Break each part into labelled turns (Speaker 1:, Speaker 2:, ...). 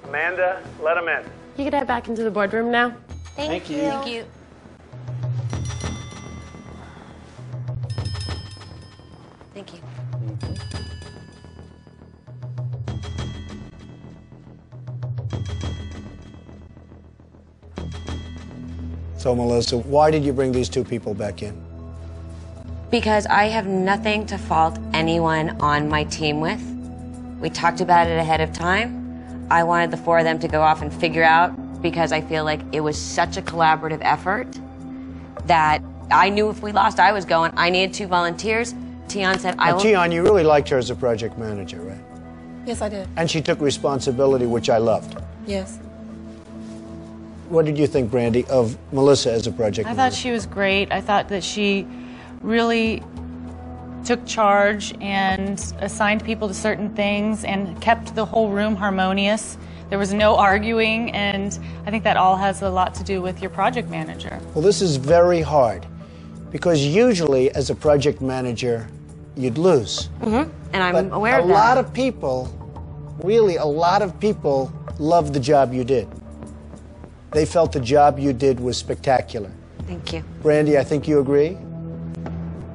Speaker 1: Amanda, let him in.
Speaker 2: You can head back into the boardroom now.
Speaker 3: Thank you.
Speaker 4: Thank you. Thank you.
Speaker 5: So, Melissa, why did you bring these two people back in?
Speaker 4: Because I have nothing to fault anyone on my team with. We talked about it ahead of time. I wanted the four of them to go off and figure out, because I feel like it was such a collaborative effort that I knew if we lost, I was going. I needed 2 volunteers. Tion said, I will.
Speaker 5: Tion, you really liked her as a project manager, right?
Speaker 3: Yes, I did.
Speaker 5: And she took responsibility, which I loved.
Speaker 3: Yes.
Speaker 5: What did you think, Brandy, of Melissa as a project manager?
Speaker 6: I thought she was great. I thought that she really took charge and assigned people to certain things and kept the whole room harmonious. There was no arguing, and I think that all has a lot to do with your project manager.
Speaker 5: Well, this is very hard, because usually as a project manager, you'd lose.
Speaker 4: And I'm aware of that.
Speaker 5: A lot of people, really a lot of people, loved the job you did. They felt the job you did was spectacular.
Speaker 4: Thank you.
Speaker 5: Brandy, I think you agree?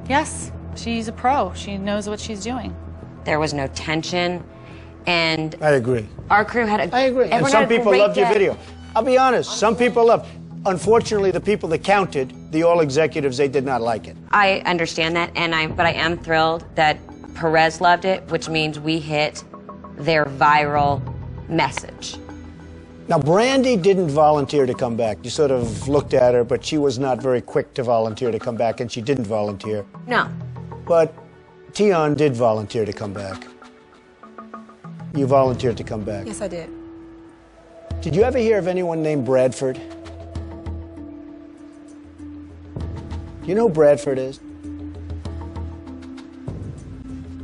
Speaker 6: Yes, she's a pro. She knows what she's doing.
Speaker 4: There was no tension, and
Speaker 5: I agree.
Speaker 4: our crew had a...
Speaker 5: I agree. And some people loved your video. I'll be honest, some people loved. Unfortunately, the people that counted, the all executives, they did not like it.
Speaker 4: I understand that, but I am thrilled that Perez loved it, which means we hit their viral message.
Speaker 5: Now, Brandy didn't volunteer to come back. You sort of looked at her, but she was not very quick to volunteer to come back, and she didn't volunteer.
Speaker 4: No.
Speaker 5: But Tion did volunteer to come back. You volunteered to come back.
Speaker 3: Yes, I did.
Speaker 5: Did you ever hear of anyone named Bradford? Do you know who Bradford is?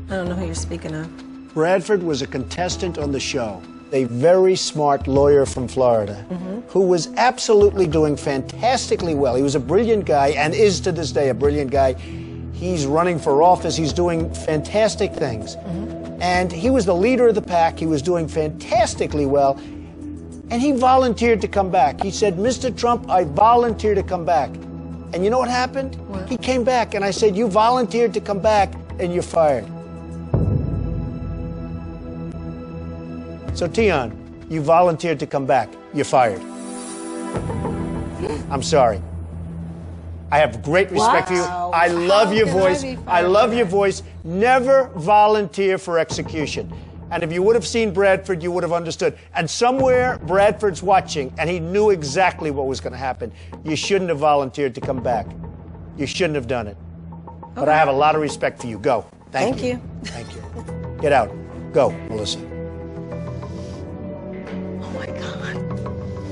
Speaker 3: I don't know who you're speaking of.
Speaker 5: Bradford was a contestant on the show. A very smart lawyer from Florida who was absolutely doing fantastically well. He was a brilliant guy and is to this day a brilliant guy. He's running for office. He's doing fantastic things. And he was the leader of the pack. He was doing fantastically well. And he volunteered to come back. He said, Mr. Trump, I volunteer to come back. And you know what happened?
Speaker 3: What?
Speaker 5: He came back, and I said, you volunteered to come back, and you're fired. So, Tion, you volunteered to come back. You're fired. I'm sorry. I have great respect for you. I love your voice. I love your voice. Never volunteer for execution. And if you would have seen Bradford, you would have understood. And somewhere Bradford's watching, and he knew exactly what was going to happen. You shouldn't have volunteered to come back. You shouldn't have done it. But I have a lot of respect for you. Go. Thank you. Thank you. Get out. Go, Melissa.
Speaker 3: Oh my God.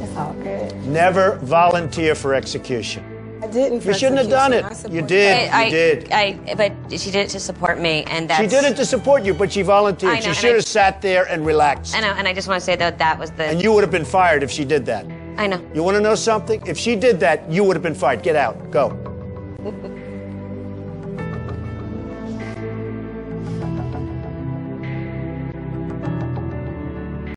Speaker 3: It's all good.
Speaker 5: Never volunteer for execution.
Speaker 3: I didn't.
Speaker 5: You shouldn't have done it. You did. You did.
Speaker 4: But she did it to support me, and that's...
Speaker 5: She did it to support you, but she volunteered.
Speaker 4: I know,
Speaker 5: she should have sat there and relaxed.
Speaker 4: I know, and I just want to say that was the...
Speaker 5: And you would have been fired if she did that.
Speaker 4: I know.
Speaker 5: You want to know something? If she did that, you would have been fired. Get out. Go.